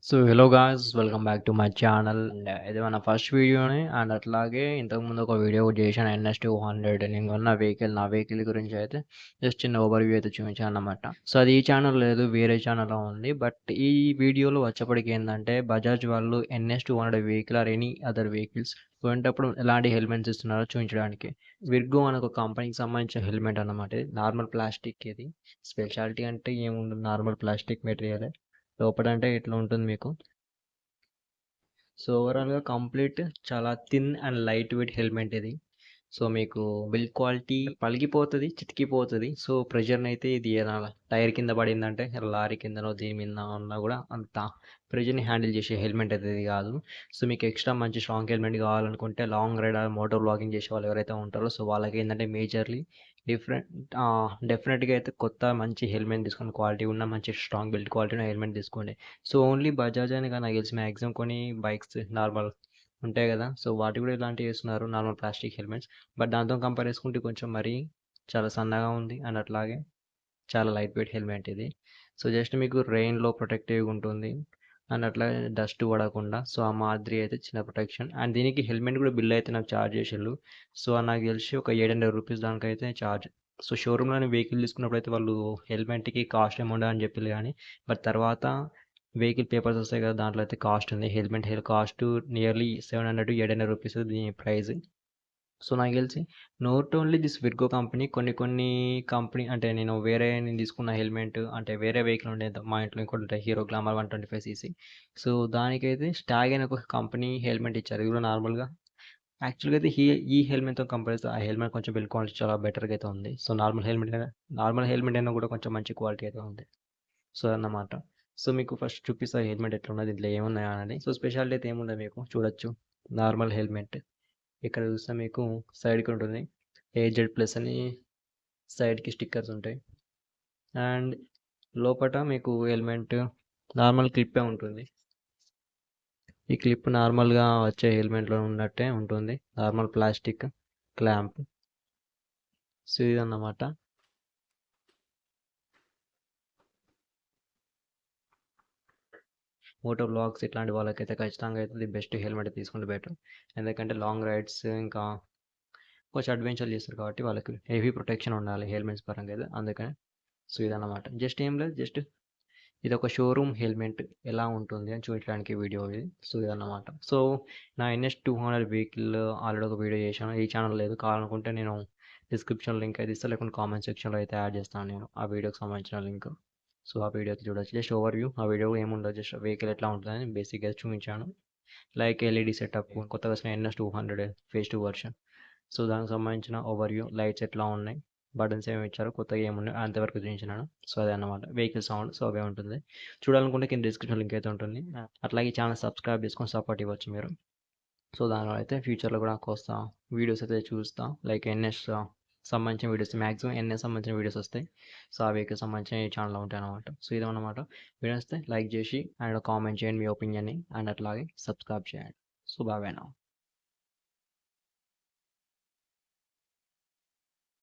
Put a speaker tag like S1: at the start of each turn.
S1: So hello guys, welcome back to my channel. And ఇది మన first వీడియోనే. And అట్లాగే ఇంతకుముందు ఒక వీడియో కూడా చేశాను, NS200. నేను కొన్న వెహికల్, నా వెహికల్ గురించి అయితే జస్ట్ చిన్న ఓవర్వ్యూ అయితే చూపించాను అన్నమాట. సో అది ఈ ఛానల్ లేదు, వేరే ఛానల్లో ఉంది. బట్ ఈ వీడియోలో వచ్చేప్పటికి ఏంటంటే, బజాజ్ వాళ్ళు NS200 vehicle or any other vehicles కొనేటప్పుడు ఎలాంటి హెల్మెట్స్ ఇస్తున్నారో చూపించడానికి. విర్గో అనే ఒక కంపెనీకి సంబంధించిన హెల్మెట్ అన్నమాట. ఇది నార్మల్ ప్లాస్టిక్. ఇది స్పెషాలిటీ అంటే ఏముండదు, నార్మల్ ప్లాస్టిక్ మెటీరియల్. లోపల అంటే ఇట్లా ఉంటుంది మీకు. సో ఓవరాల్గా కంప్లీట్ చాలా thin and light weight helmet ఇది. సో మీకు బిల్డ్ క్వాలిటీ పలిగిపోతుంది, చితికిపోతుంది. సో ప్రెషర్ని అయితే ఇది ఏదైనా టైర్ కింద పడిందంటే లారీ కిందనో దీని మీద ఉన్నా కూడా అంత ప్రెషర్ని హ్యాండిల్ చేసే హెల్మెట్ అయితే ఇది కాదు. సో మీకు ఎక్స్ట్రా మంచి స్ట్రాంగ్ హెల్మెట్ కావాలనుకుంటే, లాంగ్ రైడ్ మోటార్ బ్లాగింగ్ చేసే వాళ్ళు ఎవరైతే ఉంటారో, సో వాళ్ళకి ఏంటంటే మేజర్లీ డెఫినెట్గా అయితే కొత్త మంచి హెల్మెట్ తీసుకోండి. క్వాలిటీ ఉన్న మంచి స్ట్రాంగ్ బిల్డ్ క్వాలిటీ ఉన్న హెల్మెట్ తీసుకోండి. సో ఓన్లీ బజాజ్ అని కానీ నాకు తెలిసి మ్యాక్సిమం కొన్ని బైక్స్ నార్మల్ ఉంటాయి కదా, సో వాటి కూడా ఇలాంటివి వేస్తున్నారు, నార్మల్ ప్లాస్టిక్ హెల్మెట్స్. బట్ దాంతో కంపేర్ చేసుకుంటే కొంచెం మరీ చాలా సన్నగా ఉంది. అండ్ అట్లాగే చాలా లైట్ వెయిట్ హెల్మెట్ ఇది. సో జస్ట్ మీకు రెయిన్లో ప్రొటెక్టివ్గా ఉంటుంది. అండ్ అట్లా డస్ట్ పడకుండా, సో ఆ మాదిరి అయితే చిన్న ప్రొటెక్షన్. అండ్ దీనికి హెల్మెట్ కూడా బిల్ అయితే నాకు ఛార్జ్ చేసేళ్ళు. సో నాకు తెలిసి ఒక 800 రూపీస్ దానికైతే ఛార్జ్. సో షోరూంలో వెహికల్ తీసుకున్నప్పుడు అయితే వాళ్ళు హెల్మెట్కి కాస్ట్ ఏముండదు అని చెప్పారు కానీ, బట్ తర్వాత వెహికల్ పేపర్స్ వస్తాయి కదా, దాంట్లో అయితే కాస్ట్ ఉంది. Helmet cost nearly 700 to 800 rupees దీని ప్రైస్. సో నాకు తెలిసి not only this Virgo company, కొన్ని కంపెనీ అంటే నేను తీసుకున్న హెల్మెట్ అంటే వేరే వెహికల్ ఉండేది మా ఇంట్లో, ఇంకోటి ఉంటాయి హీరో గ్లామర్ 125cc. సో దానికైతే స్టాగ్ అనే ఒక కంపెనీ హెల్మెట్ ఇచ్చారు. ఇది కూడా నార్మల్గా యాక్చువల్గా అయితే ఈ హెల్మెట్తో కంపేర్ చేస్తే ఆ హెల్మెట్ కొంచెం బిల్డ్ క్వాలిటీ చాలా బెటర్గా అయితే ఉంది. సో నార్మల్ హెల్మెట్ అయినా కూడా కొంచెం మంచి క్వాలిటీ అయితే ఉంది. సో అన్నమాట. సో మీకు ఫస్ట్ చూపిస్తా హెల్మెట్ ఎట్లా ఉన్నది, దీంట్లో ఏమున్నాయా అని. సో స్పెషాలిటీ అయితే ఏముంది మీకు చూడొచ్చు. నార్మల్ హెల్మెట్ ఇక్కడ చూస్తే మీకు సైడ్కి ఉంటుంది AZ+ అని, సైడ్కి స్టిక్కర్స్ ఉంటాయి. అండ్ లోపల మీకు హెల్మెట్ నార్మల్ క్లిప్పే ఉంటుంది. ఈ క్లిప్ నార్మల్గా వచ్చే హెల్మెట్లో ఉన్నట్టే ఉంటుంది, నార్మల్ ప్లాస్టిక్ క్లాంప్. సో ఇదన్నమాట. మోటో బ్లాగ్స్ ఇట్లాంటి వాళ్ళకైతే ఖచ్చితంగా అయితే ది బెస్ట్ హెల్మెట్ తీసుకుంటే బెటర్. ఎందుకంటే లాంగ్ రైడ్స్ ఇంకా కొంచెం అడ్వెంచర్ చేస్తారు కాబట్టి వాళ్ళకి హెవీ ప్రొటెక్షన్ ఉండాలి హెల్మెట్స్ పరంగా అయితే, అందుకని. సో ఇదన్నమాట. జస్ట్ ఏం లేదు, జస్ట్ ఇది ఒక షోరూమ్ హెల్మెట్ ఎలా ఉంటుంది అని చూపించడానికి వీడియో ఇది. సో ఇదన్నమాట. సో నా NS200 వెహికల్ ఆల్రెడీ ఒక వీడియో చేశాను, ఈ ఛానల్ లేదు. కావాలనుకుంటే నేను డిస్క్రిప్షన్ లింక్ అయితే ఇస్తాను, లేకుంటే కామెంట్ సెక్షన్లో అయితే యాడ్ చేస్తాను నేను ఆ వీడియోకి సంబంధించిన లింక్. సో ఆ వీడియో అయితే చూడొచ్చు. జస్ట్ ఓవర్వ్యూ, ఆ వీడియో ఏముండదు, జస్ట్ వెహికల్ ఎట్లా ఉంటుందని బేసిక్గా చూపించాను. లైక్ LED సెటప్, కొత్తగా వచ్చిన NS200 ఫేజ్ 2 వర్షన్. సో దానికి సంబంధించిన ఓవర్వ్యూ, లైట్స్ ఎట్లా ఉన్నాయి, బటన్స్ ఏమి ఇచ్చారు, కొత్తగా ఏమున్నాయి అంతవరకు చూపించినాను. సో అదే అన్నమాట వెహికల్ సౌండ్. సో అవే ఉంటుంది. చూడాలనుకుంటే కింద డిస్క్రిప్షన్ లింక్ అయితే ఉంటుంది. అట్లాగే ఛానల్ సబ్స్క్రైబ్ చేసుకొని సపోర్ట్ ఇవ్వచ్చు మీరు. సో దానివల్ల అయితే ఫ్యూచర్లో కూడా వస్తా వీడియోస్ అయితే చూస్తా, లైక్ NS సంబంధించిన వీడియోస్, మ్యాక్సిమం NS సంబంధించిన వీడియోస్ వస్తాయి. సో ఆ వెహికల్ సంబంధించిన ఈ ఛానల్లో ఉంటాయి అనమాట. సో ఇదన్నమాట. వీడియో వస్తే లైక్ చేసి అండ్ కామెంట్ చేయండి మీ ఒపీనియన్ని, అండ్ అట్లాగే సబ్స్క్రైబ్ చేయండి. సో బాగా